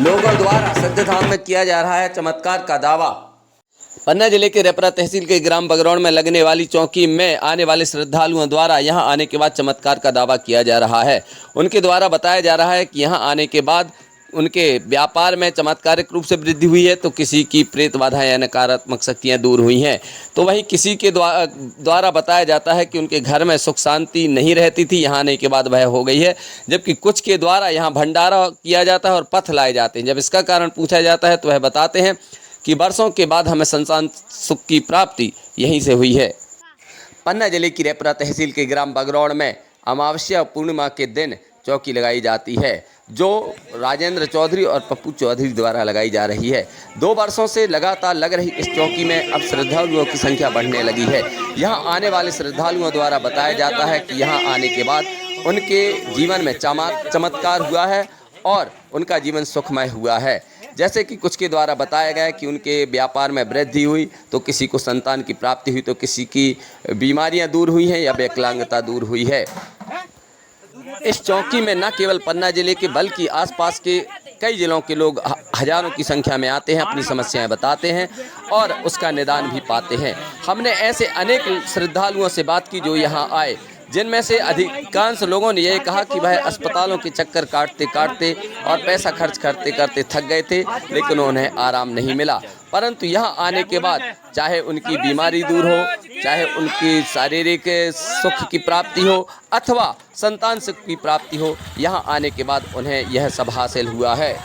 लोगों द्वारा सिद्धधाम में किया जा रहा है चमत्कार का दावा। पन्ना जिले के रेपरा तहसील के ग्राम बगरौन में लगने वाली चौकी में आने वाले श्रद्धालुओं द्वारा यहां आने के बाद चमत्कार का दावा किया जा रहा है। उनके द्वारा बताया जा रहा है कि यहां आने के बाद उनके व्यापार में चमत्कारिक रूप से वृद्धि हुई है, तो किसी की प्रेत बाधाएं या नकारात्मक शक्तियां दूर हुई हैं। तो वहीं किसी के द्वारा बताया जाता है कि उनके घर में सुख शांति नहीं रहती थी, यहाँ आने के बाद वह हो गई है। जबकि कुछ के द्वारा यहाँ भंडारा किया जाता है और पथ लाए जाते हैं। जब इसका कारण पूछा जाता है तो वह बताते हैं कि वर्षों के बाद हमें संतान सुख की प्राप्ति यहीं से हुई है। पन्ना जिले की रेपरा तहसील के ग्राम बगरौन में अमावस्या पूर्णिमा के दिन चौकी लगाई जाती है, जो राजेंद्र चौधरी और पप्पू चौधरी द्वारा लगाई जा रही है। 2 वर्षों से लगातार लग रही इस चौकी में अब श्रद्धालुओं की संख्या बढ़ने लगी है। यहाँ आने वाले श्रद्धालुओं द्वारा बताया जाता है कि यहाँ आने के बाद उनके जीवन में चमत्कार हुआ है और उनका जीवन सुखमय हुआ है। जैसे कि कुछ के द्वारा बताया गया कि उनके व्यापार में वृद्धि हुई, तो किसी को संतान की प्राप्ति हुई, तो किसी की बीमारियां दूर हुई हैं या विकलांगता दूर हुई है। इस चौकी में न केवल पन्ना जिले के बल्कि आसपास के कई जिलों के लोग हजारों की संख्या में आते हैं, अपनी समस्याएं बताते हैं और उसका निदान भी पाते हैं। हमने ऐसे अनेक श्रद्धालुओं से बात की जो यहाँ आए, जिनमें से अधिकांश लोगों ने यह कहा कि वह अस्पतालों के चक्कर काटते काटते और पैसा खर्च करते करते थक गए थे, लेकिन उन्हें आराम नहीं मिला। परंतु यहाँ आने के बाद चाहे उनकी बीमारी दूर हो, चाहे उनकी शारीरिक सुख की प्राप्ति हो अथवा संतान सुख की प्राप्ति हो, यहाँ आने के बाद उन्हें यह सब हासिल हुआ है।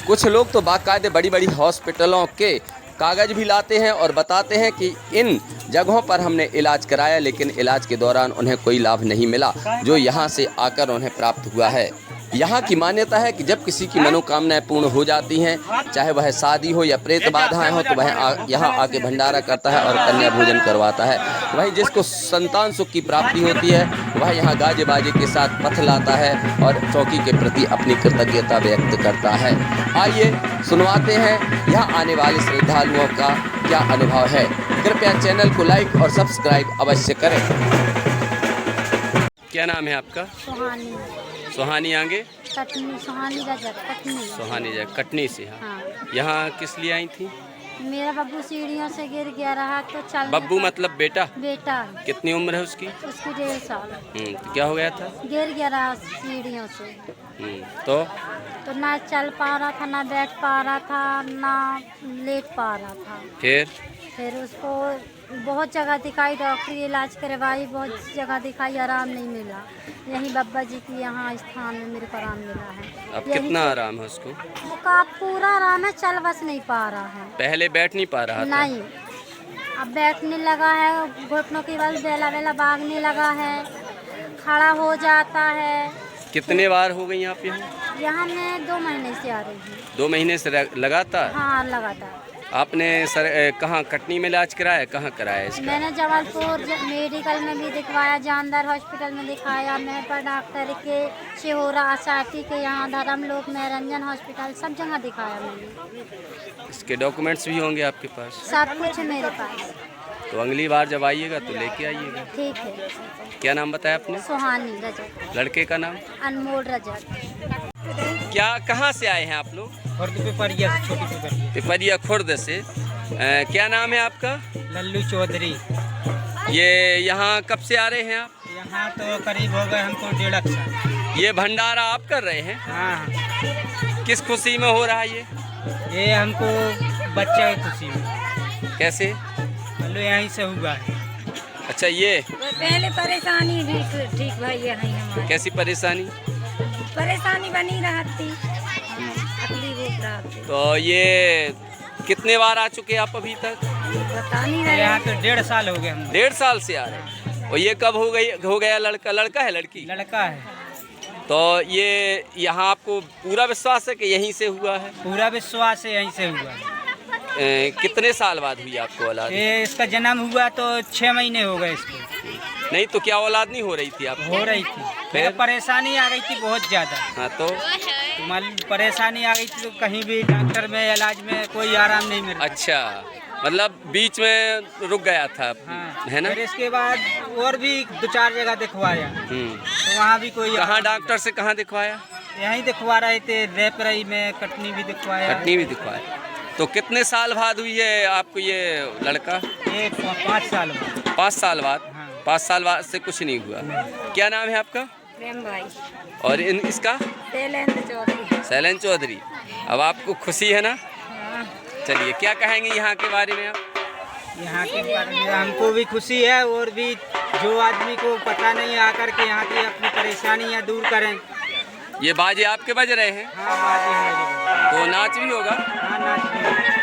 कुछ लोग तो बाकायदे बड़ी बड़ी हॉस्पिटलों के कागज़ भी लाते हैं और बताते हैं कि इन जगहों पर हमने इलाज कराया, लेकिन इलाज के दौरान उन्हें कोई लाभ नहीं मिला जो यहाँ से आकर उन्हें प्राप्त हुआ है। यहाँ की मान्यता है कि जब किसी की मनोकामनाएं पूर्ण हो जाती हैं, चाहे वह शादी हो या प्रेत बाधाएं हो, तो वह यहाँ आके भंडारा करता है और कन्या भोजन करवाता है। वहीं जिसको संतान सुख की प्राप्ति होती है वह यहाँ गाजे बाजे के साथ पथ लाता है और चौकी के प्रति अपनी कृतज्ञता व्यक्त करता है। आइए सुनवाते हैं यहाँ आने वाले श्रद्धालुओं का क्या अनुभव है। कृपया चैनल को लाइक और सब्सक्राइब अवश्य करें। क्या नाम है आपका? सुहानी। सुहानी आगे कटनी, सुहानी रजक कटनी। सुहानी जगह कटनी से। हाँ। यहाँ किस लिए आई थी? मेरा बब्बू सीढ़ियों से गिर गया रहा तो चल। बब्बू मतलब बेटा? बेटा। कितनी उम्र है उसकी? उसकी 1.5 साल। तो क्या हो गया था? गिर गया रहा सीढ़ियों से। तो ना चल पा रहा था, ना बैठ पा रहा था, ना लेट पा रहा था। फिर उसको बहुत जगह दिखाई, डॉक्टरी इलाज करवाई, बहुत जगह दिखाई, आराम नहीं मिला। यहीं बाबा जी की यहाँ स्थान में मेरे को आराम मिला है। अब कितना आराम है उसको? उसका पूरा आराम है, चल बस नहीं पा रहा है। पहले बैठ नहीं पा रहा था? नहीं, अब बैठने लगा है, घुटनों के बल बेला बेला भागने लगा है, खड़ा हो जाता है। कितने बार हो गई आप यहाँ? यहाँ मैं 2 महीने से आ रही हूँ। 2 महीने से लगातार? हाँ, लगातार। आपने कहाँ कटनी में इलाज कराया, कहाँ कराया इसका? मैंने जबलपुर मेडिकल में भी दिखवाया, जानदार हॉस्पिटल में दिखाया, मेहपर डॉक्टर के, शिहोरा आसाटी के, यहाँ धर्मलोक में रंजन हॉस्पिटल, सब जगह दिखाया मैंने। इसके डॉक्यूमेंट्स भी होंगे आपके पास? सब कुछ है मेरे पास। तो अगली बार जब आइएगा तो लेके आइएगा। ठीक है। क्या नाम बताया आपने? सुहानी रजक। लड़के का नाम? अनमोल रजक। क्या, कहाँ से आए हैं आप लोग? पिपरिया से, छोटी पिपरिया खुर्द से। क्या नाम है आपका? लल्लू चौधरी। ये यहाँ कब से आ रहे हैं आप? यहाँ तो करीब हो गए हमको 1.5 साल। ये भंडारा आप कर रहे हैं? हाँ। किस खुशी में हो रहा है ये हमको बच्चा की खुशी में। कैसे? मतलब यहीं से हुआ है। अच्छा, ये पहले परेशानी ठीक भाई है हमारी। कैसी परेशानी? परेशानी बनी रहती, तकलीफ रहती। तो ये कितने बार आ चुके आप अभी तक? पता नहीं है। यहाँ तो 1.5 साल हो गए हम। 1.5 साल से आ रहे हैं। और ये कब हो गया लड़का? लड़का है लड़की? लड़का है। तो ये यहाँ आपको पूरा विश्वास है कि यहीं से हुआ है? पूरा विश्वास है यहीं से हुआ है। कितने साल बाद हुई आपको औलाद? ये इसका जन्म हुआ तो 6 महीने हो गए इसको। नहीं तो क्या औलाद नहीं हो रही थी आपको? हो रही थी, फिर परेशानी आ गई थी बहुत ज़्यादा। हाँ, तो परेशानी आ गई थी तो कहीं भी डॉक्टर में इलाज में कोई आराम नहीं मिला। अच्छा, मतलब बीच में रुक गया था। हाँ, है ना? फिर इसके बाद और भी 2-4 जगह दिखवाया तो वहाँ भी कोई। कहाँ डॉक्टर से कहाँ दिखवाया? यहीं दिखवा रहे थे, रेपरई में कटनी भी दिखवाया। कटनी भी दिखवाए। तो कितने साल बाद हुई है आपको ये लड़का? ये 5 साल बाद। 5 साल बाद? हाँ। 5 साल बाद से कुछ नहीं हुआ। क्या नाम है आपका? प्रेम भाई। और इसका? शैलेंद्र चौधरी। शैलेंद्र चौधरी। अब आपको खुशी है ना? हाँ। चलिए, क्या कहेंगे यहाँ के बारे में आप? यहाँ के बारे में हमको भी खुशी है, और भी जो आदमी को पता नहीं आकर के यहाँ की अपनी परेशानियाँ दूर करें। ये बाजे आपके बज रहे हैं? हाँ, बाजी है। तो नाच भी होगा? हाँ, नाच भी है।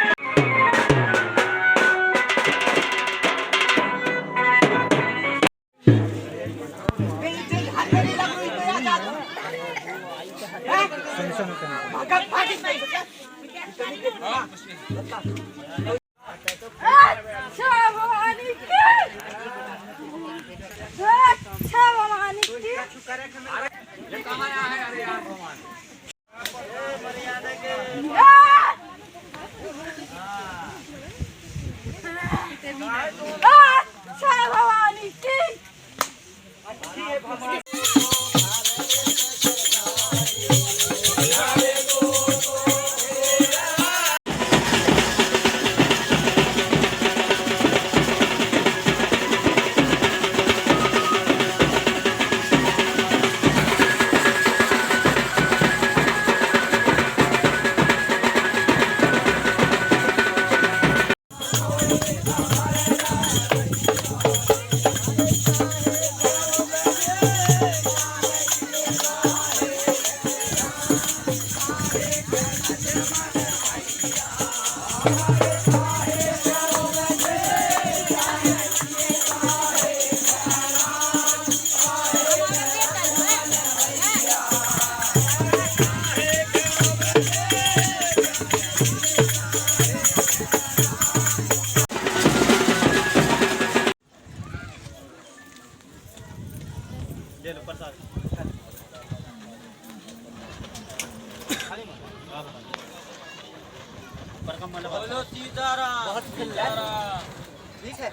ठीक है।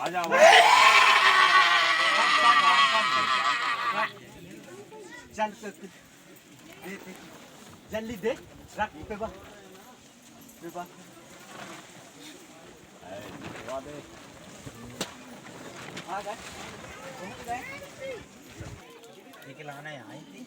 आ जाओ। जल्दी दे, रख पे बा। आ गए। निकलाना है आई थी।